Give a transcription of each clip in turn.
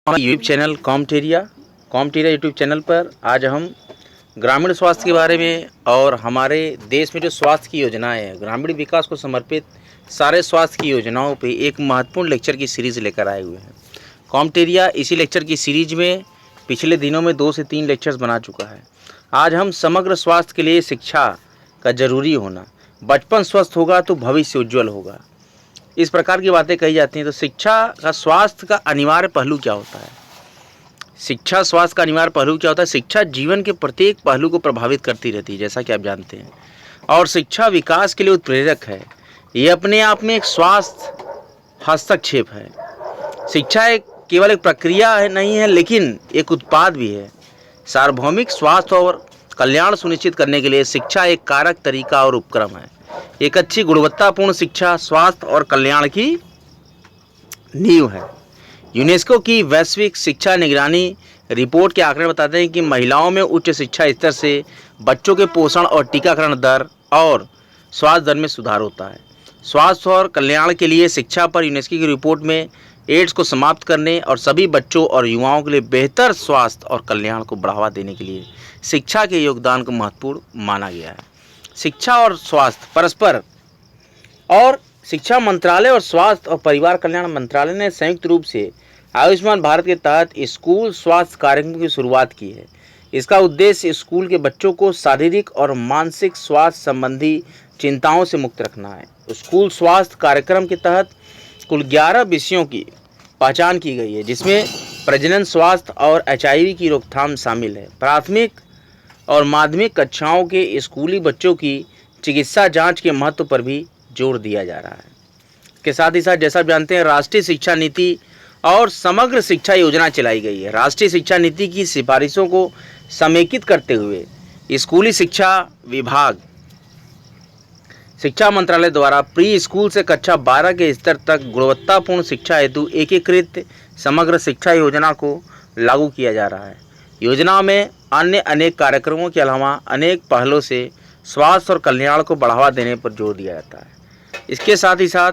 YouTube channel कॉमटेरिया YouTube channel पर आज हम ग्रामीण स्वास्थ्य के बारे में और हमारे देश में जो स्वास्थ्य की योजनाएं हैं, ग्रामीण विकास को समर्पित सारे स्वास्थ्य की योजनाओं पे एक महत्वपूर्ण लेक्चर की सीरीज़ लेकर आए हुए हैं। कॉमटेरिया इसी लेक्चर की सीरीज में पिछले दिनों में 2 से 3 लेक्चर्स बना चुका है। आज हम समग्र स्वास्थ्य के लिए शिक्षा का जरूरी होना, बचपन स्वस्थ होगा तो भविष्य उज्ज्वल होगा, इस प्रकार की बातें कही जाती हैं। तो शिक्षा का स्वास्थ्य का अनिवार्य पहलू क्या होता है? शिक्षा स्वास्थ्य का अनिवार्य पहलू क्या होता है? शिक्षा जीवन के प्रत्येक पहलू को प्रभावित करती रहती है, जैसा कि आप जानते हैं, और शिक्षा विकास के लिए उत्प्रेरक है। ये अपने आप में एक स्वास्थ्य हस्तक्षेप है। शिक्षा एक केवल एक प्रक्रिया है नहीं है, लेकिन एक उत्पाद भी है। सार्वभौमिक स्वास्थ्य और कल्याण सुनिश्चित करने के लिए शिक्षा एक कारक, तरीका और उपक्रम है। एक अच्छी गुणवत्तापूर्ण शिक्षा स्वास्थ्य और कल्याण की नींव है। यूनेस्को की वैश्विक शिक्षा निगरानी रिपोर्ट के आंकड़े बताते हैं कि महिलाओं में उच्च शिक्षा स्तर से बच्चों के पोषण और टीकाकरण दर और स्वास्थ्य दर में सुधार होता है। स्वास्थ्य और कल्याण के लिए शिक्षा पर यूनेस्को की रिपोर्ट में एड्स को समाप्त करने और सभी बच्चों और युवाओं के लिए बेहतर स्वास्थ्य और कल्याण को बढ़ावा देने के लिए शिक्षा के योगदान को महत्वपूर्ण माना गया है। शिक्षा और स्वास्थ्य परस्पर, और शिक्षा मंत्रालय और स्वास्थ्य और परिवार कल्याण मंत्रालय ने संयुक्त रूप से आयुष्मान भारत के तहत स्कूल स्वास्थ्य कार्यक्रम की शुरुआत की है। इसका उद्देश्य स्कूल के बच्चों को शारीरिक और मानसिक स्वास्थ्य संबंधी चिंताओं से मुक्त रखना है। स्कूल स्वास्थ्य कार्यक्रम के तहत कुल 11 विषयों की पहचान की गई है, जिसमें प्रजनन स्वास्थ्य और HIV की रोकथाम शामिल है। प्राथमिक और माध्यमिक कक्षाओं के स्कूली बच्चों की चिकित्सा जांच के महत्व पर भी जोर दिया जा रहा है। इसके साथ ही साथ, जैसा आप जानते हैं, राष्ट्रीय शिक्षा नीति और समग्र शिक्षा योजना चलाई गई है। राष्ट्रीय शिक्षा नीति की सिफारिशों को समेकित करते हुए स्कूली शिक्षा विभाग शिक्षा मंत्रालय द्वारा प्री स्कूल से कक्षा 12 के स्तर तक गुणवत्तापूर्ण शिक्षा हेतु एकीकृत समग्र शिक्षा योजना को लागू किया जा रहा है। योजना में अन्य अनेक कार्यक्रमों के अलावा अनेक पहलों से स्वास्थ्य और कल्याण को बढ़ावा देने पर जोर दिया जाता है। इसके साथ ही साथ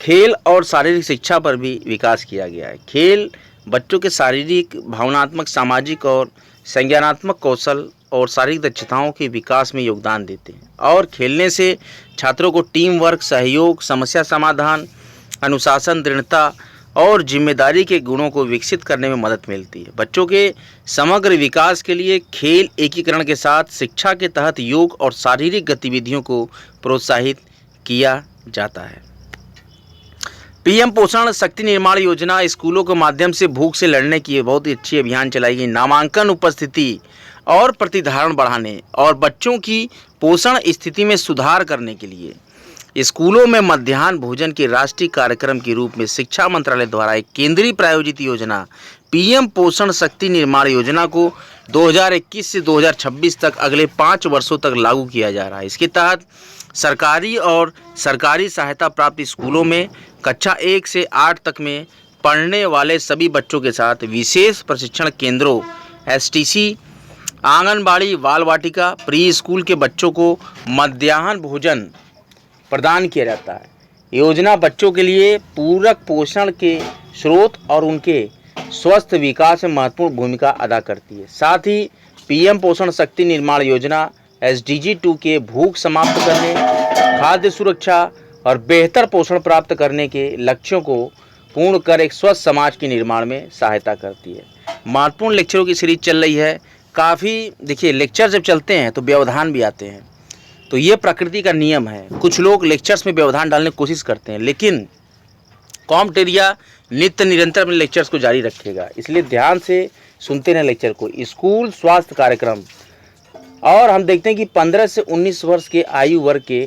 खेल और शारीरिक शिक्षा पर भी विकास किया गया है। खेल बच्चों के शारीरिक, भावनात्मक, सामाजिक और संज्ञानात्मक कौशल और शारीरिक दक्षताओं के विकास में योगदान देते हैं, और खेलने से छात्रों को टीम वर्क, सहयोग, समस्या समाधान, अनुशासन, दृढ़ता और जिम्मेदारी के गुणों को विकसित करने में मदद मिलती है। बच्चों के समग्र विकास के लिए खेल एकीकरण के साथ शिक्षा के तहत योग और शारीरिक गतिविधियों को प्रोत्साहित किया जाता है। PM पोषण शक्ति निर्माण योजना स्कूलों के माध्यम से भूख से लड़ने की बहुत ही अच्छी अभियान चलाई गई। नामांकन, उपस्थिति और प्रतिधारण बढ़ाने और बच्चों की पोषण स्थिति में सुधार करने के लिए स्कूलों में मध्याह्न भोजन के राष्ट्रीय कार्यक्रम के रूप में शिक्षा मंत्रालय द्वारा एक केंद्रीय प्रायोजित योजना PM पोषण शक्ति निर्माण योजना को 2021 से 2026 तक अगले 5 वर्षों तक लागू किया जा रहा है। इसके तहत सरकारी और सरकारी सहायता प्राप्त स्कूलों में कक्षा 1 से 8 तक में पढ़ने वाले सभी बच्चों के साथ विशेष प्रशिक्षण केंद्रों, STC, आंगनबाड़ी, बाल वाटिका, प्री स्कूल के बच्चों को मध्याह्न भोजन प्रदान किया जाता है। योजना बच्चों के लिए पूरक पोषण के स्रोत और उनके स्वस्थ विकास में महत्वपूर्ण भूमिका अदा करती है। साथ ही PM पोषण शक्ति निर्माण योजना SDG 2 के भूख समाप्त करने, खाद्य सुरक्षा और बेहतर पोषण प्राप्त करने के लक्ष्यों को पूर्ण कर एक स्वस्थ समाज के निर्माण में सहायता करती है। महत्वपूर्ण लेक्चरों की सीरीज चल रही है। काफ़ी देखिए, लेक्चर जब चलते हैं तो व्यवधान भी आते हैं, तो ये प्रकृति का नियम है। कुछ लोग लेक्चर्स में व्यवधान डालने की कोशिश करते हैं, लेकिन कॉमटेरिया नित्य निरंतर अपने लेक्चर्स को जारी रखेगा, इसलिए ध्यान से सुनते रहें लेक्चर को। स्कूल स्वास्थ्य कार्यक्रम, और हम देखते हैं कि 15 से 19 वर्ष के आयु वर्ग के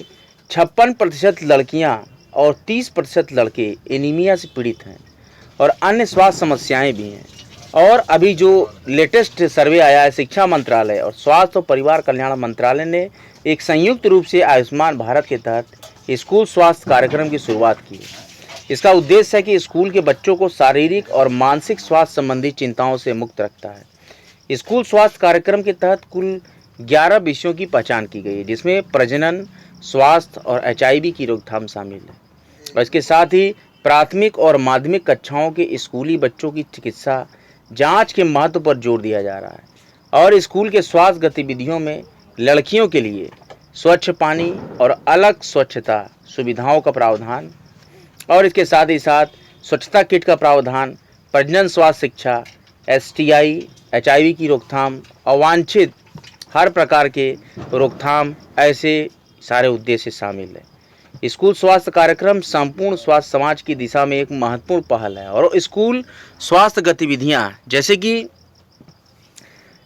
56% लड़कियां और 30% लड़के एनीमिया से पीड़ित हैं और अन्य स्वास्थ्य समस्याएं भी हैं। और अभी जो लेटेस्ट सर्वे आया है, शिक्षा मंत्रालय और स्वास्थ्य और परिवार कल्याण मंत्रालय ने एक संयुक्त रूप से आयुष्मान भारत के तहत स्कूल स्वास्थ्य कार्यक्रम की शुरुआत की है। इसका उद्देश्य है कि स्कूल के बच्चों को शारीरिक और मानसिक स्वास्थ्य संबंधी चिंताओं से मुक्त रखता है। स्कूल स्वास्थ्य कार्यक्रम के तहत कुल 11 विषयों की पहचान की गई है, जिसमें प्रजनन, स्वास्थ्य और HIV की रोकथाम शामिल है। और इसके साथ ही प्राथमिक और माध्यमिक कक्षाओं के स्कूली बच्चों की चिकित्सा जांच के महत्व पर जोर दिया जा रहा है और स्कूल के स्वास्थ्य गतिविधियों में लड़कियों के लिए स्वच्छ पानी और अलग स्वच्छता सुविधाओं का प्रावधान और इसके साथ ही साथ स्वच्छता किट का प्रावधान, प्रजनन स्वास्थ्य शिक्षा, STI HIV की रोकथाम, अवांछित हर प्रकार के रोकथाम, ऐसे सारे उद्देश्य शामिल है। स्कूल स्वास्थ्य कार्यक्रम संपूर्ण स्वास्थ्य समाज की दिशा में एक महत्वपूर्ण पहल है और स्कूल स्वास्थ्य गतिविधियां जैसे कि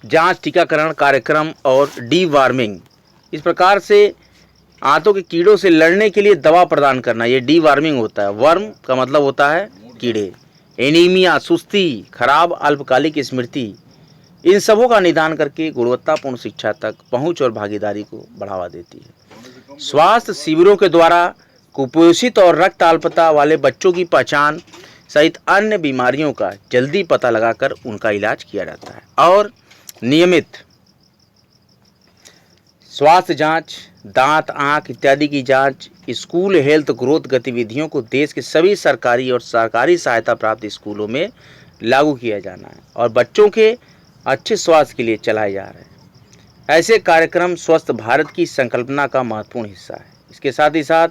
जांच, टीकाकरण कार्यक्रम और डीवार्मिंग, इस प्रकार से आंतों के कीड़ों से लड़ने के लिए दवा प्रदान करना, ये डीवार्मिंग होता है। वर्म का मतलब होता है कीड़े। एनीमिया, सुस्ती, खराब अल्पकालिक स्मृति, इन सबों का निदान करके गुणवत्तापूर्ण शिक्षा तक पहुंच और भागीदारी को बढ़ावा देती है। स्वास्थ्य शिविरों के द्वारा कुपोषित और रक्त अल्पता वाले बच्चों की पहचान सहित अन्य बीमारियों का जल्दी पता लगाकर उनका इलाज किया जाता है और नियमित स्वास्थ्य जांच, दांत, आंख इत्यादि की जांच, स्कूल हेल्थ ग्रोथ गतिविधियों को देश के सभी सरकारी और सरकारी सहायता प्राप्त स्कूलों में लागू किया जाना है और बच्चों के अच्छे स्वास्थ्य के लिए चलाए जा रहे हैं। ऐसे कार्यक्रम स्वस्थ भारत की संकल्पना का महत्वपूर्ण हिस्सा है। इसके साथ ही साथ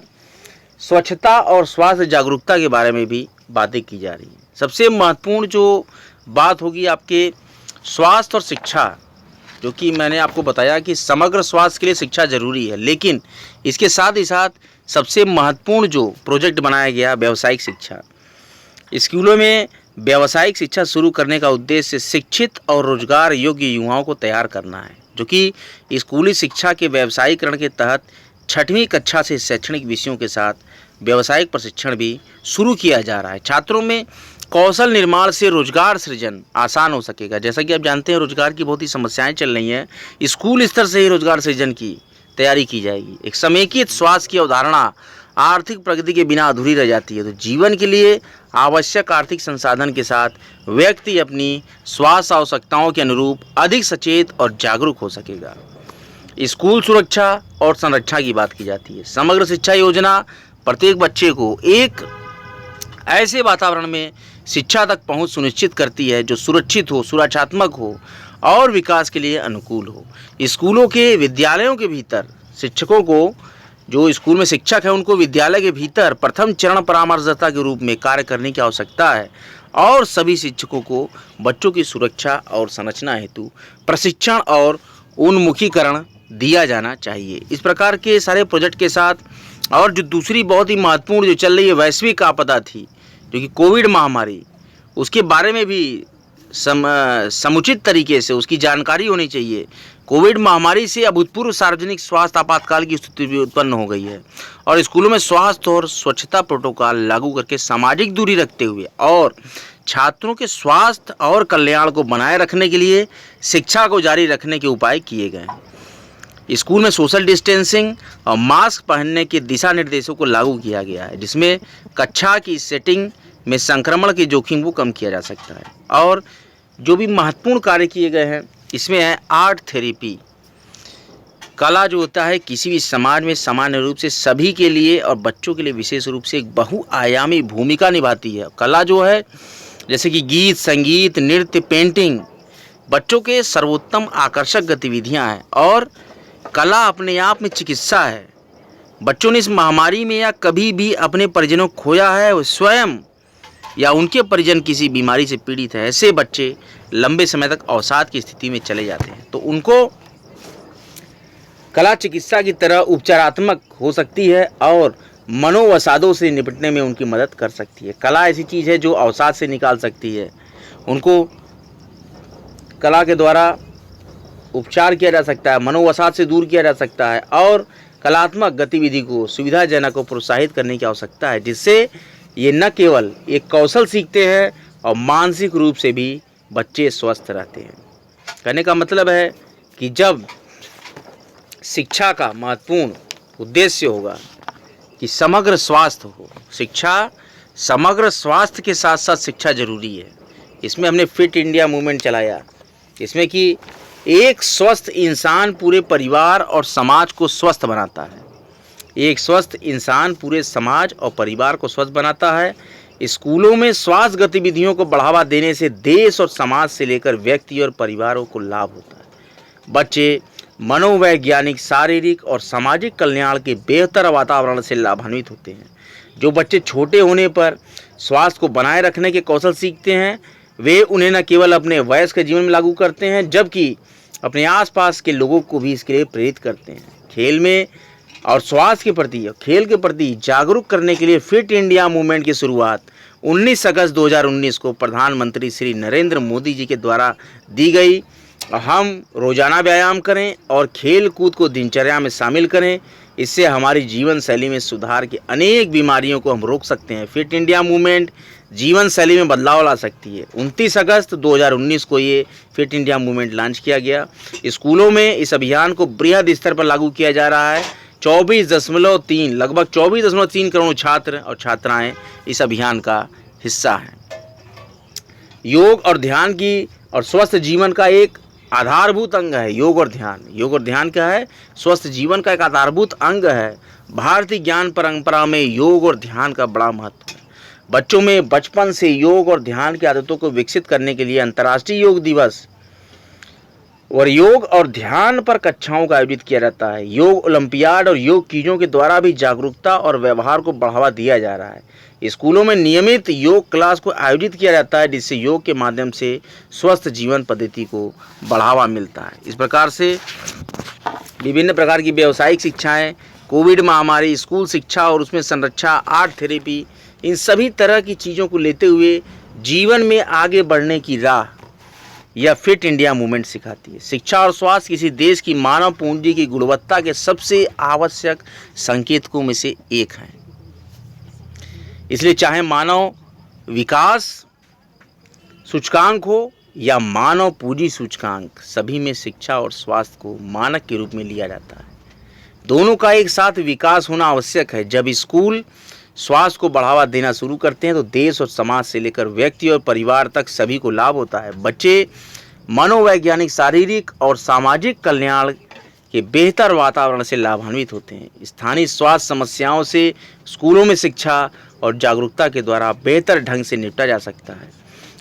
स्वच्छता और स्वास्थ्य जागरूकता के बारे में भी बातें की जा रही हैं। सबसे महत्वपूर्ण जो बात होगी आपके स्वास्थ्य और शिक्षा, जो कि मैंने आपको बताया कि समग्र स्वास्थ्य के लिए शिक्षा जरूरी है, लेकिन इसके साथ ही साथ सबसे महत्वपूर्ण जो प्रोजेक्ट बनाया गया व्यावसायिक शिक्षा। स्कूलों में व्यावसायिक शिक्षा शुरू करने का उद्देश्य शिक्षित और रोजगार योग्य युवाओं को तैयार करना है, जो कि स्कूली शिक्षा के व्यावसायीकरण के तहत 6वीं कक्षा से शैक्षणिक विषयों के साथ व्यावसायिक प्रशिक्षण भी शुरू किया जा रहा है। छात्रों में कौशल निर्माण से रोजगार सृजन आसान हो सकेगा। जैसा कि आप जानते हैं रोजगार की बहुत ही समस्याएं चल रही हैं, स्कूल स्तर से ही रोजगार सृजन की तैयारी की जाएगी। एक समेकित स्वास्थ्य की अवधारणा आर्थिक प्रगति के बिना अधूरी रह जाती है, तो जीवन के लिए आवश्यक आर्थिक संसाधन के साथ व्यक्ति अपनी स्वास्थ्य आवश्यकताओं के अनुरूप अधिक सचेत और जागरूक हो सकेगा। स्कूल सुरक्षा और संरक्षा की बात की जाती है। समग्र शिक्षा योजना प्रत्येक बच्चे को एक ऐसे वातावरण में शिक्षा तक पहुंच सुनिश्चित करती है जो सुरक्षित हो, सुरक्षात्मक हो और विकास के लिए अनुकूल हो। स्कूलों के विद्यालयों के भीतर शिक्षकों को, जो स्कूल में शिक्षक है, उनको विद्यालय के भीतर प्रथम चरण परामर्शदाता के रूप में कार्य करने की आवश्यकता है और सभी शिक्षकों को बच्चों की सुरक्षा और संरचना हेतु प्रशिक्षण और उन्मुखीकरण दिया जाना चाहिए। इस प्रकार के सारे प्रोजेक्ट के साथ और जो दूसरी बहुत ही महत्वपूर्ण जो चल रही है वैश्विक आपदा थी, जो कि कोविड महामारी, उसके बारे में भी समुचित तरीके से उसकी जानकारी होनी चाहिए। कोविड महामारी से अभूतपूर्व सार्वजनिक स्वास्थ्य आपातकाल की स्थिति भी उत्पन्न हो गई है और स्कूलों में स्वास्थ्य और स्वच्छता प्रोटोकॉल लागू करके सामाजिक दूरी रखते हुए और छात्रों के स्वास्थ्य और कल्याण को बनाए रखने के लिए शिक्षा को जारी रखने के उपाय किए गए हैं। स्कूल में सोशल डिस्टेंसिंग और मास्क पहनने के दिशा निर्देशों को लागू किया गया है, जिसमें कक्षा की सेटिंग में संक्रमण के जोखिम को कम किया जा सकता है। और जो भी महत्वपूर्ण कार्य किए गए हैं इसमें है आर्ट थेरेपी। कला जो होता है किसी भी समाज में सामान्य रूप से सभी के लिए और बच्चों के लिए विशेष रूप से एक बहुआयामी भूमिका निभाती है। कला जो है जैसे कि गीत, संगीत, नृत्य, पेंटिंग बच्चों के सर्वोत्तम आकर्षक गतिविधियां हैं और कला अपने आप में चिकित्सा है। बच्चों ने इस महामारी में या कभी भी अपने परिजनों को खोया है, वो स्वयं या उनके परिजन किसी बीमारी से पीड़ित है, ऐसे बच्चे लंबे समय तक अवसाद की स्थिति में चले जाते हैं, तो उनको कला चिकित्सा की तरह उपचारात्मक हो सकती है और मनोवसादों से निपटने में उनकी मदद कर सकती है। कला ऐसी चीज़ है जो अवसाद से निकाल सकती है, उनको कला के द्वारा उपचार किया जा सकता है, मनोवसाद से दूर किया जा सकता है और कलात्मक गतिविधि को सुविधाजनक को प्रोत्साहित करने की आवश्यकता है, जिससे ये न केवल एक कौशल सीखते हैं और मानसिक रूप से भी बच्चे स्वस्थ रहते हैं। कहने का मतलब है कि जब शिक्षा का महत्वपूर्ण उद्देश्य होगा कि समग्र स्वास्थ्य हो, शिक्षा समग्र स्वास्थ्य के साथ साथ शिक्षा जरूरी है। इसमें हमने फिट इंडिया मूवमेंट चलाया, इसमें कि एक स्वस्थ इंसान पूरे परिवार और समाज को स्वस्थ बनाता है। एक स्वस्थ इंसान पूरे समाज और परिवार को स्वस्थ बनाता है। स्कूलों में स्वास्थ्य गतिविधियों को बढ़ावा देने से देश और समाज से लेकर व्यक्ति और परिवारों को लाभ होता है। बच्चे मनोवैज्ञानिक, शारीरिक और सामाजिक कल्याण के बेहतर वातावरण से लाभान्वित होते हैं। जो बच्चे छोटे होने पर स्वास्थ्य को बनाए रखने के कौशल सीखते हैं, वे उन्हें न केवल अपने वयस्क जीवन में लागू करते हैं, जबकि अपने आसपास के लोगों को भी इसके लिए प्रेरित करते हैं। खेल में और स्वास्थ्य के प्रति और खेल के प्रति जागरूक करने के लिए फिट इंडिया मूवमेंट की शुरुआत 19 अगस्त 2019 को प्रधानमंत्री श्री नरेंद्र मोदी जी के द्वारा दी गई। हम रोजाना व्यायाम करें और खेल कूद को दिनचर्या में शामिल करें। इससे हमारी जीवन शैली में सुधार की अनेक बीमारियों को हम रोक सकते हैं। फिट इंडिया मूवमेंट जीवन शैली में बदलाव ला सकती है। 29 अगस्त 2019 को ये फिट इंडिया मूवमेंट लॉन्च किया गया। स्कूलों में इस अभियान को बृहद स्तर पर लागू किया जा रहा है। 24.3 लगभग 24.3 करोड़ छात्र और छात्राएं इस अभियान का हिस्सा हैं। योग और ध्यान की और स्वस्थ जीवन का एक आधारभूत अंग है योग और ध्यान। योग और ध्यान क्या है? स्वस्थ जीवन का एक आधारभूत अंग है। भारतीय ज्ञान परंपरा में योग और ध्यान का बड़ा महत्व है। बच्चों में बचपन से योग और ध्यान की आदतों को विकसित करने के लिए अंतर्राष्ट्रीय योग दिवस और योग और ध्यान पर कक्षाओं का आयोजित किया जाता है। योग ओलंपियाड और योग क्विजों के द्वारा भी जागरूकता और व्यवहार को बढ़ावा दिया जा रहा है। स्कूलों में नियमित योग क्लास को आयोजित किया जाता है, जिससे योग के माध्यम से स्वस्थ जीवन पद्धति को बढ़ावा मिलता है। इस प्रकार से विभिन्न प्रकार की व्यावसायिक शिक्षाएं, कोविड महामारी, स्कूल शिक्षा और उसमें संरक्षा, आर्ट थेरेपी, इन सभी तरह की चीज़ों को लेते हुए जीवन में आगे बढ़ने की राह यह फिट इंडिया मूवमेंट सिखाती है। शिक्षा और स्वास्थ्य किसी देश की मानव पूंजी की गुणवत्ता के सबसे आवश्यक संकेतकों में से एक है। इसलिए चाहे मानव विकास सूचकांक हो या मानव पूंजी सूचकांक, सभी में शिक्षा और स्वास्थ्य को मानक के रूप में लिया जाता है। दोनों का एक साथ विकास होना आवश्यक है। जब स्कूल स्वास्थ्य को बढ़ावा देना शुरू करते हैं तो देश और समाज से लेकर व्यक्ति और परिवार तक सभी को लाभ होता है। बच्चे मनोवैज्ञानिक, शारीरिक और सामाजिक कल्याण के बेहतर वातावरण से लाभान्वित होते हैं। स्थानीय स्वास्थ्य समस्याओं से स्कूलों में शिक्षा और जागरूकता के द्वारा बेहतर ढंग से निपटा जा सकता है।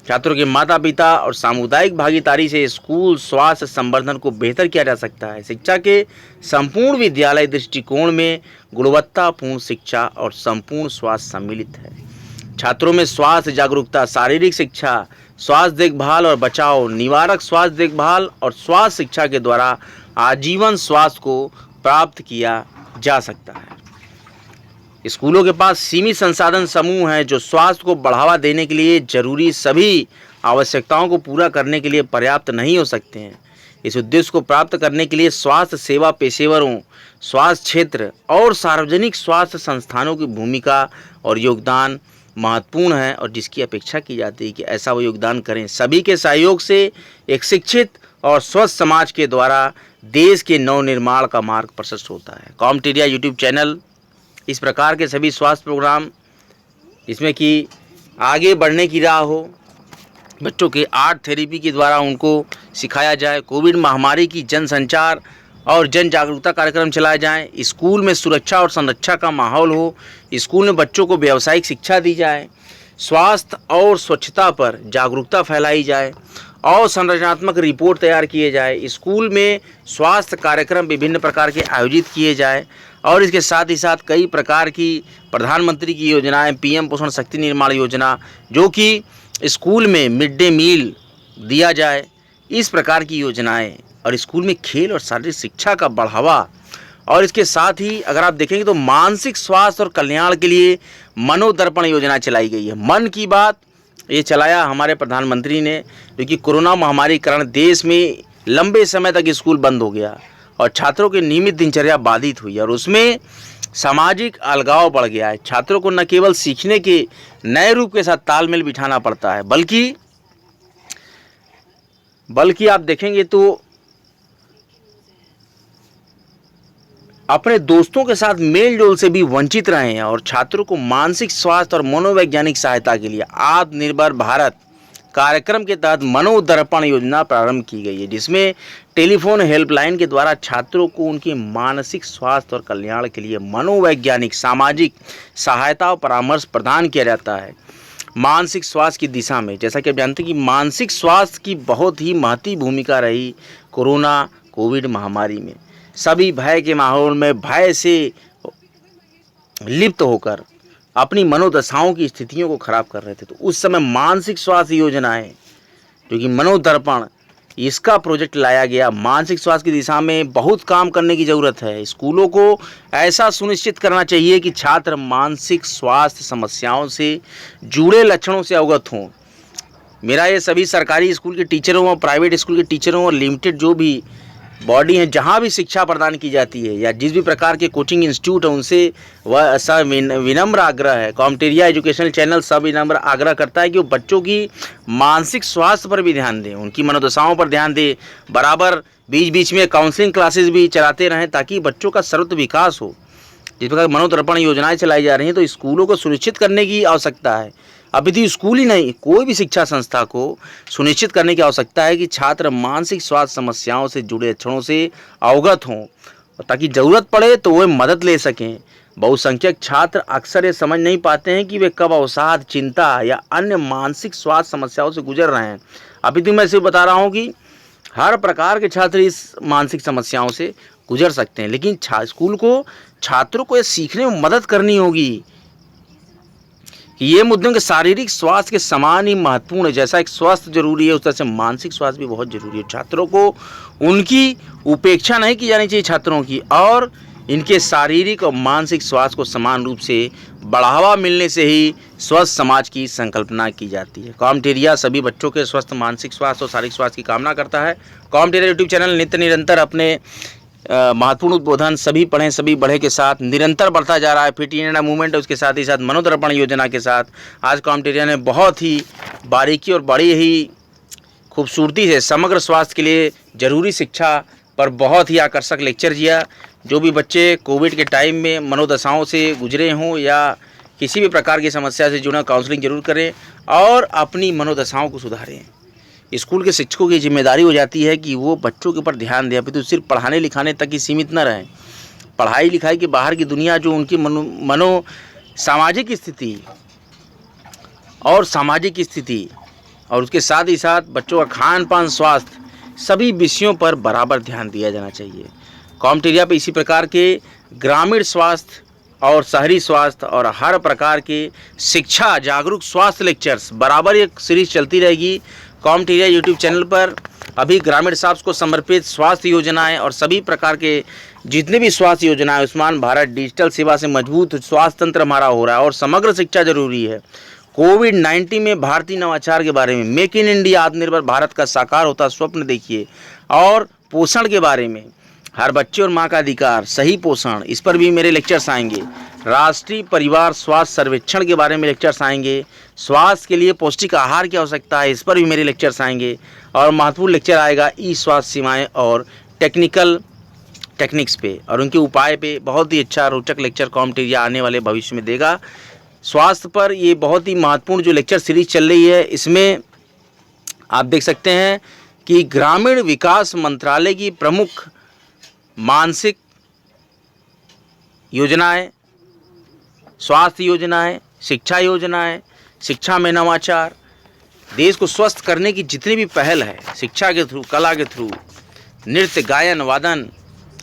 छात्रों के माता पिता और सामुदायिक भागीदारी से स्कूल स्वास्थ्य संवर्धन को बेहतर किया जा सकता है। शिक्षा के संपूर्ण विद्यालय दृष्टिकोण में गुणवत्तापूर्ण शिक्षा और संपूर्ण स्वास्थ्य सम्मिलित है। छात्रों में स्वास्थ्य जागरूकता, शारीरिक शिक्षा, स्वास्थ्य देखभाल और बचाव, निवारक स्वास्थ्य देखभाल और स्वास्थ्य शिक्षा के द्वारा आजीवन स्वास्थ्य को प्राप्त किया जा सकता है। स्कूलों के पास सीमित संसाधन समूह हैं जो स्वास्थ्य को बढ़ावा देने के लिए जरूरी सभी आवश्यकताओं को पूरा करने के लिए पर्याप्त नहीं हो सकते हैं। इस उद्देश्य को प्राप्त करने के लिए स्वास्थ्य सेवा पेशेवरों, स्वास्थ्य क्षेत्र और सार्वजनिक स्वास्थ्य संस्थानों की भूमिका और योगदान महत्वपूर्ण है और जिसकी अपेक्षा की जाती है कि ऐसा वो योगदान करें। सभी के सहयोग से एक शिक्षित और स्वस्थ समाज के द्वारा देश के नवनिर्माण का मार्ग प्रशस्त होता है। कॉम्टेरिया यूट्यूब चैनल इस प्रकार के सभी स्वास्थ्य प्रोग्राम, इसमें कि आगे बढ़ने की राह हो, बच्चों के आर्ट थेरेपी के द्वारा उनको सिखाया जाए, कोविड महामारी की जन संचार और जन जागरूकता कार्यक्रम चलाए जाएं, स्कूल में सुरक्षा और संरक्षा का माहौल हो, स्कूल में बच्चों को व्यावसायिक शिक्षा दी जाए, स्वास्थ्य और स्वच्छता पर जागरूकता फैलाई जाए और संरचनात्मक रिपोर्ट तैयार किए जाए। स्कूल में स्वास्थ्य कार्यक्रम विभिन्न प्रकार के आयोजित किए जाए और इसके साथ ही साथ कई प्रकार की प्रधानमंत्री की योजनाएं, पीएम पोषण शक्ति निर्माण योजना, जो कि स्कूल में मिड डे मील दिया जाए, इस प्रकार की योजनाएं, और स्कूल में खेल और शारीरिक शिक्षा का बढ़ावा। और इसके साथ ही अगर आप देखेंगे तो मानसिक स्वास्थ्य और कल्याण के लिए मनोदर्पण योजना चलाई गई है। मन की बात ये चलाया हमारे प्रधानमंत्री ने, क्योंकि कोरोना महामारी के कारण देश में लंबे समय तक स्कूल बंद हो गया और छात्रों की नियमित दिनचर्या बाधित हुई और उसमें सामाजिक अलगाव बढ़ गया है। छात्रों को न केवल सीखने के नए रूप के साथ तालमेल बिठाना पड़ता है, बल्कि आप देखेंगे तो अपने दोस्तों के साथ मेल जोल से भी वंचित रहे हैं। और छात्रों को मानसिक स्वास्थ्य और मनोवैज्ञानिक सहायता के लिए आत्मनिर्भर भारत कार्यक्रम के तहत मनोदर्पण योजना प्रारंभ की गई है, जिसमें टेलीफोन हेल्पलाइन के द्वारा छात्रों को उनके मानसिक स्वास्थ्य और कल्याण के लिए मनोवैज्ञानिक, सामाजिक सहायता और परामर्श प्रदान किया जाता है। मानसिक स्वास्थ्य की दिशा में, जैसा कि आप जानते हैं कि मानसिक स्वास्थ्य की बहुत ही महती भूमिका रही कोविड महामारी में। सभी भय के माहौल में भय से लिप्त होकर अपनी मनोदशाओं की स्थितियों को खराब कर रहे थे। तो उस समय मानसिक स्वास्थ्य योजनाएं, जो कि मनोदर्पण, इसका प्रोजेक्ट लाया गया। मानसिक स्वास्थ्य की दिशा में बहुत काम करने की ज़रूरत है। स्कूलों को ऐसा सुनिश्चित करना चाहिए कि छात्र मानसिक स्वास्थ्य समस्याओं से जुड़े लक्षणों से अवगत हों। मेरा ये सभी सरकारी स्कूल के टीचरों और प्राइवेट स्कूल के टीचरों और लिमिटेड जो भी बॉडी हैं, जहाँ भी शिक्षा प्रदान की जाती है या जिस भी प्रकार के कोचिंग इंस्टीट्यूट है, उनसे वह सब विनम्र आग्रह है, कॉम्टेरिया एजुकेशनल चैनल सब विनम्र आग्रह करता है कि वो बच्चों की मानसिक स्वास्थ्य पर भी ध्यान दें, उनकी मनोदशाओं पर ध्यान दें। बराबर बीच बीच में काउंसलिंग क्लासेस भी चलाते रहें ताकि बच्चों का सर्वत्र विकास हो। जिस प्रकार मनोदर्पण योजनाएं चलाई जा रही हैं, तो स्कूलों को सुनिश्चित करने की आवश्यकता है। अभी तो स्कूल ही नहीं, कोई भी शिक्षा संस्था को सुनिश्चित करने की आवश्यकता है कि छात्र मानसिक स्वास्थ्य समस्याओं से जुड़े लक्षणों से अवगत हों, ताकि ज़रूरत पड़े तो वे मदद ले सकें। बहुसंख्यक छात्र अक्सर ये समझ नहीं पाते हैं कि वे कब अवसाद, चिंता या अन्य मानसिक स्वास्थ्य समस्याओं से गुजर रहे हैं। अभी तो मैं सिर्फ बता रहा हूँ कि हर प्रकार के छात्र इस मानसिक समस्याओं से गुजर सकते हैं, लेकिन स्कूल को छात्रों को ये सीखने में मदद करनी होगी कि ये मुद्दों के शारीरिक स्वास्थ्य के समान ही महत्वपूर्ण है। जैसा एक स्वास्थ्य जरूरी है, उस तरह से मानसिक स्वास्थ्य भी बहुत जरूरी है। छात्रों को उनकी उपेक्षा नहीं की जानी चाहिए छात्रों की, और इनके शारीरिक और मानसिक स्वास्थ्य को समान रूप से बढ़ावा मिलने से ही स्वस्थ समाज की संकल्पना की जाती है। कॉम्टेरिया सभी बच्चों के स्वस्थ मानसिक स्वास्थ्य और शारीरिक स्वास्थ्य की कामना करता है। कॉम्टेरिया यूट्यूब चैनल नित्य निरंतर अपने महत्वपूर्ण उद्बोधन सभी पढ़ें सभी बढ़े के साथ निरंतर बढ़ता जा रहा है। फिट इंडिया मूवमेंट है, उसके साथ ही साथ मनोदर्पण योजना के साथ आज कॉम्टेरिया ने बहुत ही बारीकी और बड़ी ही खूबसूरती से समग्र स्वास्थ्य के लिए जरूरी शिक्षा पर बहुत ही आकर्षक लेक्चर दिया। जो भी बच्चे कोविड के टाइम में मनोदशाओं से गुजरे हों या किसी भी प्रकार की समस्या से जुड़ा, काउंसलिंग जरूर करें और अपनी मनोदशाओं को सुधारें। स्कूल के शिक्षकों की जिम्मेदारी हो जाती है कि वो बच्चों के ऊपर ध्यान दें। अभी तो सिर्फ पढ़ाने लिखाने तक ही सीमित न रहें। पढ़ाई लिखाई के बाहर की दुनिया, जो उनकी मनो सामाजिक स्थिति और उसके साथ ही साथ बच्चों का खान पान, स्वास्थ्य, सभी विषयों पर बराबर ध्यान दिया जाना चाहिए। कॉम्टेरिया पे इसी प्रकार के ग्रामीण स्वास्थ्य और शहरी स्वास्थ्य और हर प्रकार के शिक्षा जागरूक स्वास्थ्य लेक्चर्स बराबर एक सीरीज चलती रहेगी। कॉम्टेरिया यूट्यूब चैनल पर अभी ग्रामीण स्वास्थ्य को समर्पित स्वास्थ्य योजनाएं और सभी प्रकार के जितने भी स्वास्थ्य योजनाएं, आयुष्मान भारत, डिजिटल सेवा से मजबूत स्वास्थ्य तंत्र हमारा हो रहा है और समग्र शिक्षा जरूरी है। कोविड-19 में भारतीय नवाचार के बारे में, मेक इन इंडिया, आत्मनिर्भर भारत का साकार होता स्वप्न देखिए, और पोषण के बारे में, हर बच्चे और माँ का अधिकार, सही पोषण, इस पर भी मेरे लेक्चर्स आएंगे। राष्ट्रीय परिवार स्वास्थ्य सर्वेक्षण के बारे में लेक्चर्स आएंगे। स्वास्थ्य के लिए पौष्टिक आहार की आवश्यकता है, इस पर भी मेरे लेक्चर्स आएंगे। और महत्वपूर्ण लेक्चर आएगा ई स्वास्थ्य सीमाएं और टेक्निक्स पे और उनके उपाय पे। बहुत ही अच्छा रोचक लेक्चर कॉम्टेरिया आने वाले भविष्य में देगा। स्वास्थ्य पर ये बहुत ही महत्वपूर्ण जो लेक्चर सीरीज चल रही है, इसमें आप देख सकते हैं कि ग्रामीण विकास मंत्रालय की प्रमुख मानसिक योजनाएं, स्वास्थ्य योजनाएं, शिक्षा योजनाएं, शिक्षा में नवाचार, देश को स्वस्थ करने की जितनी भी पहल है शिक्षा के थ्रू, कला के थ्रू, नृत्य, गायन, वादन,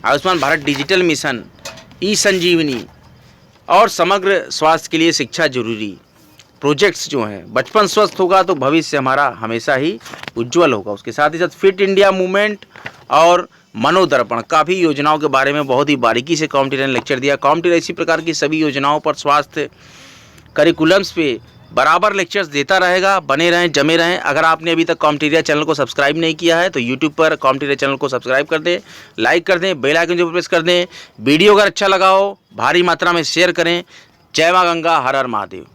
आयुष्मान भारत डिजिटल मिशन, ई संजीवनी और समग्र स्वास्थ्य के लिए शिक्षा जरूरी प्रोजेक्ट्स जो हैं। बचपन स्वस्थ होगा तो भविष्य हमारा हमेशा ही उज्जवल होगा। उसके साथ ही साथ फिट इंडिया मूवमेंट और मनोदर्पण काफ़ी योजनाओं के बारे में बहुत ही बारीकी से कॉम्टेरिया ने लेक्चर दिया। कॉम्टेरिया इसी प्रकार की सभी योजनाओं पर, स्वास्थ्य करिकुलम्स पे बराबर लेक्चर्स देता रहेगा। बने रहें, जमे रहें। अगर आपने अभी तक कॉम्टेरिया चैनल को सब्सक्राइब नहीं किया है तो यूट्यूब पर कॉम्टेरिया चैनल को सब्सक्राइब कर दें, लाइक कर दें, बेल आइकन जो प्रेस कर दें। वीडियो अगर अच्छा लगा हो भारी मात्रा में शेयर करें। जय माँ गंगा, हर हर महादेव।